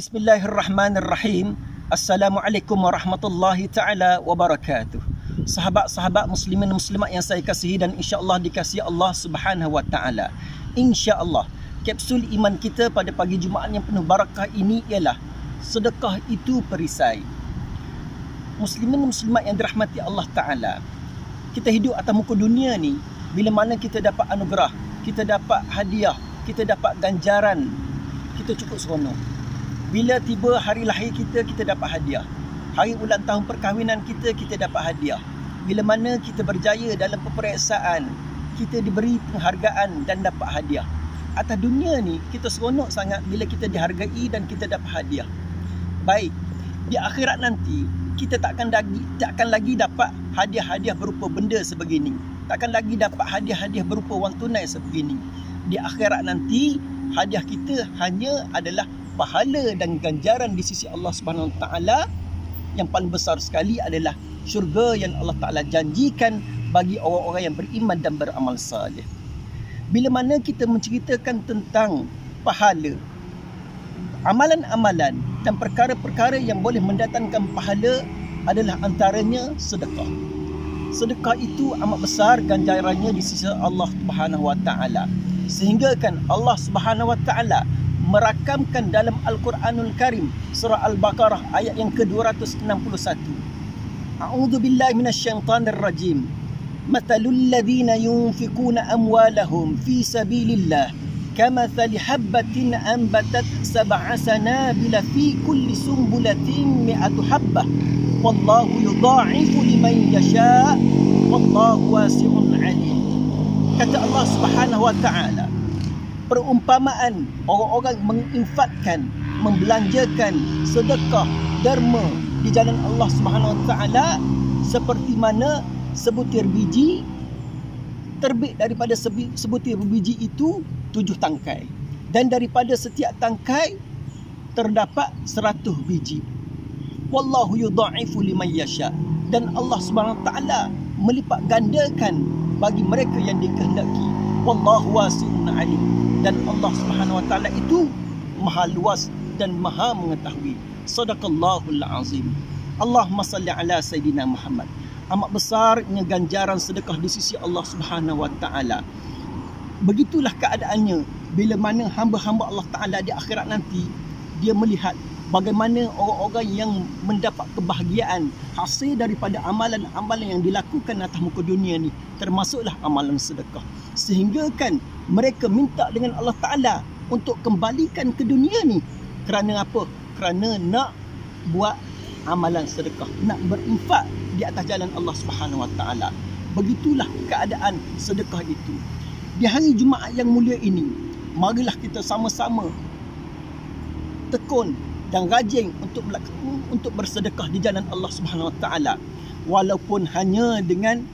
Bismillahirrahmanirrahim. Assalamualaikum warahmatullahi ta'ala wabarakatuh. Sahabat-sahabat muslimin dan muslimat yang saya kasihi dan insya-Allah dikasihi Allah Subhanahu wa taala. Insya-Allah kapsul iman kita pada pagi Jumaat yang penuh barakah ini ialah sedekah itu perisai. Muslimin dan muslimat yang dirahmati Allah taala. Kita hidup atas muka dunia ni, bila mana kita dapat anugerah, kita dapat hadiah, kita dapat ganjaran, kita cukup seronok. Bila tiba hari lahir kita, kita dapat hadiah. Hari ulang tahun perkahwinan kita, kita dapat hadiah. Bila mana kita berjaya dalam peperiksaan, kita diberi penghargaan dan dapat hadiah. Atas dunia ni, kita seronok sangat bila kita dihargai dan kita dapat hadiah. Baik, di akhirat nanti, kita takkan lagi dapat hadiah-hadiah berupa benda sebegini. Takkan lagi dapat hadiah-hadiah berupa wang tunai sebegini. Di akhirat nanti, hadiah kita hanya adalah pahala dan ganjaran di sisi Allah Subhanahu Wa Taala. Yang paling besar sekali adalah syurga yang Allah Taala janjikan bagi orang-orang yang beriman dan beramal saleh. Bila mana kita menceritakan tentang pahala, amalan-amalan dan perkara-perkara yang boleh mendatangkan pahala adalah antaranya sedekah. Sedekah itu amat besar ganjarannya di sisi Allah Subhanahu Wa Taala. Sehingga kan Allah Subhanahu Wa Taala merakamkan dalam Al-Quranul Karim surah Al-Baqarah ayat yang ke-261. A'udzu billahi minasyaitonir rajim. Mathalul ladzina yunfikuna amwalahum fi sabilillah kamathali habbatin anbatat sab'a sanabila fi kulli sumbulatin mi'atu habbah wallahu yudha'ifu liman yasha' wallahu wasi'un 'alim. Kata Allah Subhanahu Wa Taala, perumpamaan orang-orang menginfakkan, membelanjakan sedekah, derma di jalan Allah Subhanahu Wa Taala seperti mana sebutir biji terbit daripada sebutir biji itu 7 tangkai, dan daripada setiap tangkai terdapat 100 biji. Wallahu yudha'ifu liman yasha, dan Allah Subhanahu Wa Taala melipat gandakan bagi mereka yang dikehendaki. Wallahu wasi'un 'alim, dan Allah Subhanahu Wa Taala itu maha luas dan maha mengetahui. Sadaqallahul azim. Allahumma salli ala sayidina Muhammad. Amat besarnya ganjaran sedekah di sisi Allah Subhanahu Wa Taala. Begitulah keadaannya bila mana hamba-hamba Allah Taala di akhirat nanti, dia melihat bagaimana orang-orang yang mendapat kebahagiaan hasil daripada amalan-amalan yang dilakukan atas muka dunia ni, termasuklah amalan sedekah. Sehingga kan mereka minta dengan Allah Ta'ala untuk kembalikan ke dunia ni. Kerana apa? Kerana nak buat amalan sedekah, nak berinfak di atas jalan Allah Subhanahu Wa Ta'ala. Begitulah keadaan sedekah itu. Di hari Jumaat yang mulia ini, marilah kita sama-sama tekun dan rajin untuk bersedekah di jalan Allah Subhanahu Wa Taala, walaupun hanya dengan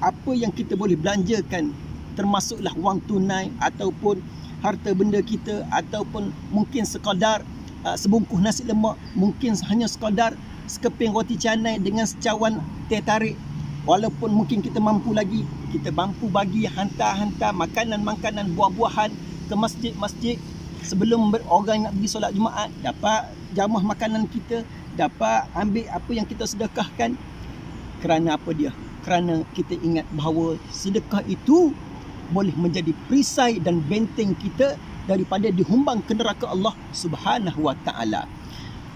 apa yang kita boleh belanjakan, termasuklah wang tunai ataupun harta benda kita, ataupun mungkin sekadar sebungkus nasi lemak, mungkin hanya sekadar sekeping roti canai dengan secawan teh tarik. Walaupun mungkin kita mampu lagi, kita mampu bagi hantar-hantar makanan-makanan, buah-buahan ke masjid-masjid. Sebelum orang nak pergi solat Jumaat, dapat jamah makanan kita, dapat ambil apa yang kita sedekahkan. Kerana apa dia? Kerana kita ingat bahawa sedekah itu boleh menjadi perisai dan benteng kita daripada dihumbang ke neraka Allah Subhanahu Wa Taala.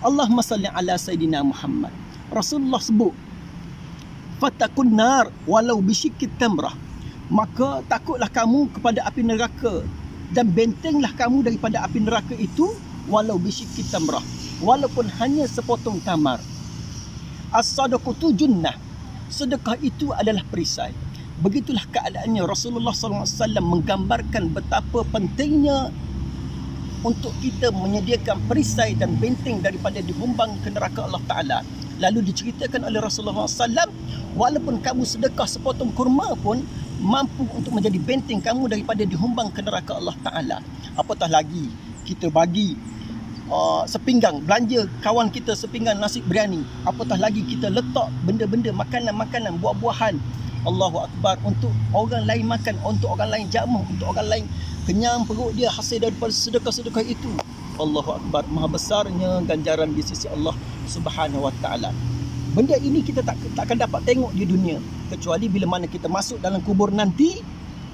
Allahumma salli ala sayidina Muhammad. Rasulullah sebut, fatakun nar walau bisyikit tamrah. Maka takutlah kamu kepada api neraka, dan bentenglah kamu daripada api neraka itu walau bisyikit tamrah, walaupun hanya sepotong tamar. As-sadaqatu junnah. Sedekah itu adalah perisai. Begitulah keadaannya. Rasulullah SAW menggambarkan betapa pentingnya untuk kita menyediakan perisai dan benteng daripada dihumbang ke neraka Allah Ta'ala. Lalu diceritakan oleh Rasulullah SAW, walaupun kamu sedekah sepotong kurma pun mampu untuk menjadi benteng kamu daripada dihumbang ke neraka Allah Ta'ala. Apatah lagi kita bagi sepinggang, belanja kawan kita sepinggang nasi biryani. Apatah lagi kita letak benda-benda makanan-makanan, buah-buahan, Allahu Akbar, untuk orang lain makan, untuk orang lain jamah, untuk orang lain kenyang perut dia hasil daripada sedekah-sedekah itu. Allahu Akbar. Maha besarnya ganjaran di sisi Allah Subhanahu Wa Taala. Benda ini kita takkan dapat tengok di dunia kecuali bila mana kita masuk dalam kubur nanti,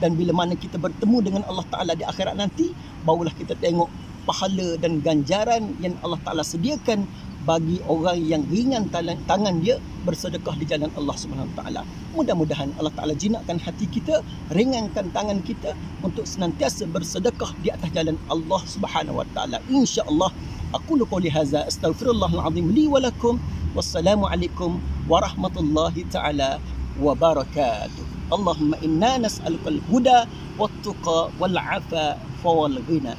dan bila mana kita bertemu dengan Allah Ta'ala di akhirat nanti, barulah kita tengok pahala dan ganjaran yang Allah Ta'ala sediakan bagi orang yang ringan tangan dia bersedekah di jalan Allah Subhanahu Wa Taala. Mudah-mudahan Allah Ta'ala jinakkan hati kita, ringankan tangan kita untuk senantiasa bersedekah di atas jalan Allah Subhanahu Wa Taala. InsyaAllah. Aqulu qawli hadza astaghfirullahal azim li wa lakum. Wassalamualaikum warahmatullahi ta'ala wabarakatuh. Allahumma inna nas'alukal huda wat tuqa wal afa wal ghina.